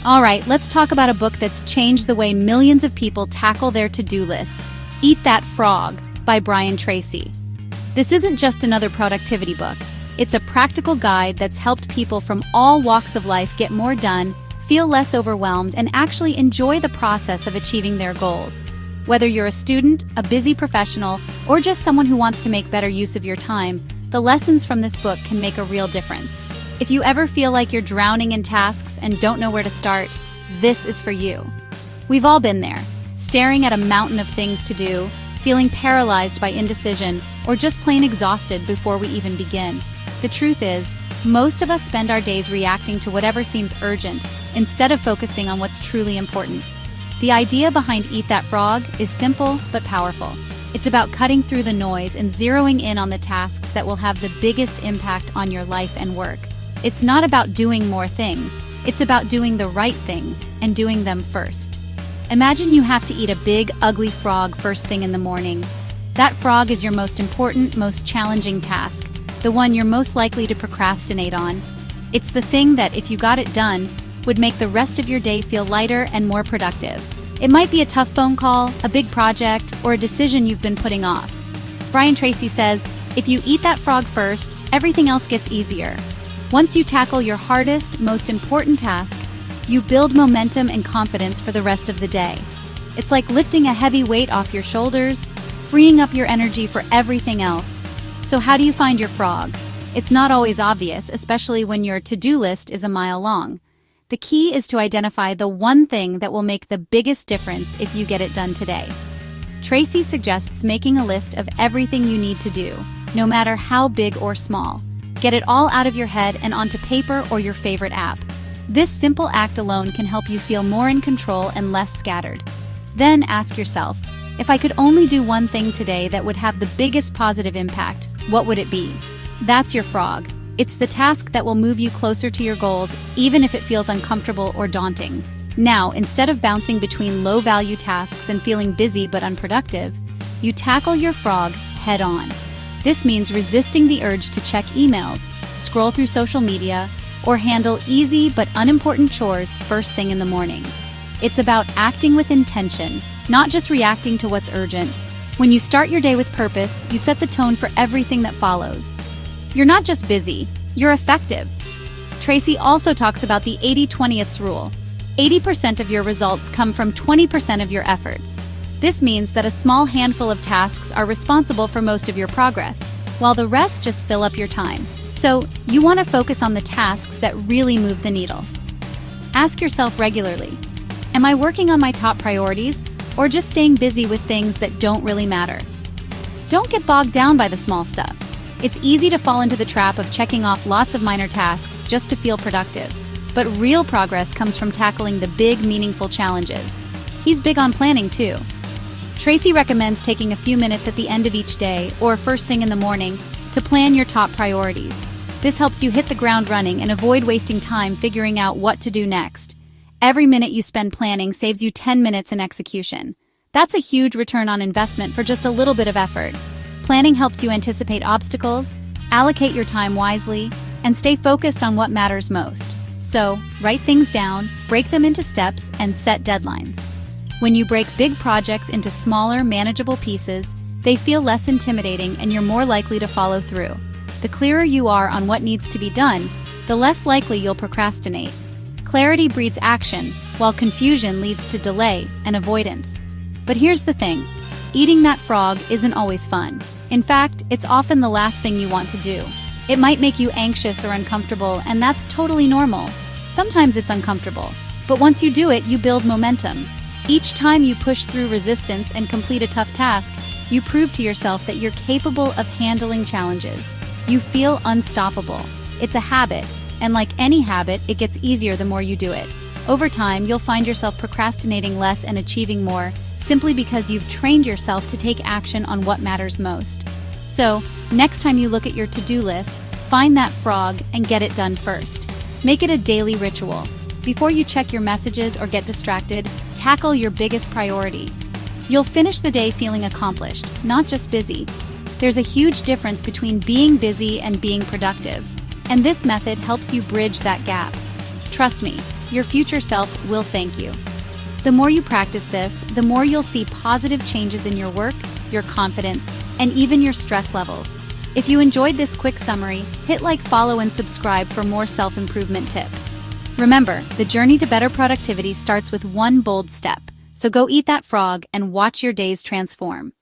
All right, let's talk about a book that's changed the way millions of people tackle their to-do lists. Eat That Frog by Brian Tracy. This isn't just another productivity book. It's a practical guide that's helped people from all walks of life get more done, feel less overwhelmed, and actually enjoy the process of achieving their goals. Whether you're a student, a busy professional, or just someone who wants to make better use of your time, the lessons from this book can make a real difference. If you ever feel like you're drowning in tasks and don't know where to start, this is for you. We've all been there, staring at a mountain of things to do, feeling paralyzed by indecision, or just plain exhausted before we even begin. The truth is, most of us spend our days reacting to whatever seems urgent, instead of focusing on what's truly important. The idea behind Eat That Frog is simple but powerful. It's about cutting through the noise and zeroing in on the tasks that will have the biggest impact on your life and work. It's not about doing more things, it's about doing the right things and doing them first. Imagine you have to eat a big, ugly frog first thing in the morning. That frog is your most important, most challenging task, the one you're most likely to procrastinate on. It's the thing that, if you got it done, would make the rest of your day feel lighter and more productive. It might be a tough phone call, a big project, or a decision you've been putting off. Brian Tracy says, if you eat that frog first, everything else gets easier. Once you tackle your hardest, most important task, you build momentum and confidence for the rest of the day. It's like lifting a heavy weight off your shoulders, freeing up your energy for everything else. So how do you find your frog? It's not always obvious, especially when your to-do list is a mile long. The key is to identify the one thing that will make the biggest difference if you get it done today. Tracy suggests making a list of everything you need to do, no matter how big or small. Get it all out of your head and onto paper or your favorite app. This simple act alone can help you feel more in control and less scattered. Then ask yourself, if I could only do one thing today that would have the biggest positive impact, what would it be? That's your frog. It's the task that will move you closer to your goals, even if it feels uncomfortable or daunting. Now, instead of bouncing between low-value tasks and feeling busy but unproductive, you tackle your frog head-on. This means resisting the urge to check emails, scroll through social media, or handle easy but unimportant chores first thing in the morning. It's about acting with intention, not just reacting to what's urgent. When you start your day with purpose, you set the tone for everything that follows. You're not just busy, you're effective. Tracy also talks about the 80-20th rule. 80% of your results come from 20% of your efforts. This means that a small handful of tasks are responsible for most of your progress, while the rest just fill up your time. So, you want to focus on the tasks that really move the needle. Ask yourself regularly, am I working on my top priorities, or just staying busy with things that don't really matter? Don't get bogged down by the small stuff. It's easy to fall into the trap of checking off lots of minor tasks just to feel productive. But real progress comes from tackling the big, meaningful challenges. He's big on planning, too. Tracy recommends taking a few minutes at the end of each day, or first thing in the morning, to plan your top priorities. This helps you hit the ground running and avoid wasting time figuring out what to do next. Every minute you spend planning saves you 10 minutes in execution. That's a huge return on investment for just a little bit of effort. Planning helps you anticipate obstacles, allocate your time wisely, and stay focused on what matters most. So, write things down, break them into steps, and set deadlines. When you break big projects into smaller, manageable pieces, they feel less intimidating and you're more likely to follow through. The clearer you are on what needs to be done, the less likely you'll procrastinate. Clarity breeds action, while confusion leads to delay and avoidance. But here's the thing, eating that frog isn't always fun. In fact, it's often the last thing you want to do. It might make you anxious or uncomfortable, and that's totally normal. Sometimes it's uncomfortable, but once you do it, you build momentum. Each time you push through resistance and complete a tough task, you prove to yourself that you're capable of handling challenges. You feel unstoppable. It's a habit, and like any habit, it gets easier the more you do it. Over time, you'll find yourself procrastinating less and achieving more, simply because you've trained yourself to take action on what matters most. So, next time you look at your to-do list, find that frog and get it done first. Make it a daily ritual. Before you check your messages or get distracted, tackle your biggest priority. You'll finish the day feeling accomplished, not just busy. There's a huge difference between being busy and being productive, and this method helps you bridge that gap. Trust me, Your future self will thank you. The more you practice this, the more you'll see positive changes in your work, your confidence, and even your stress levels. If you enjoyed this quick summary, hit like, follow, and subscribe for more self-improvement tips. Remember, the journey to better productivity starts with one bold step. So go eat that frog and watch your days transform.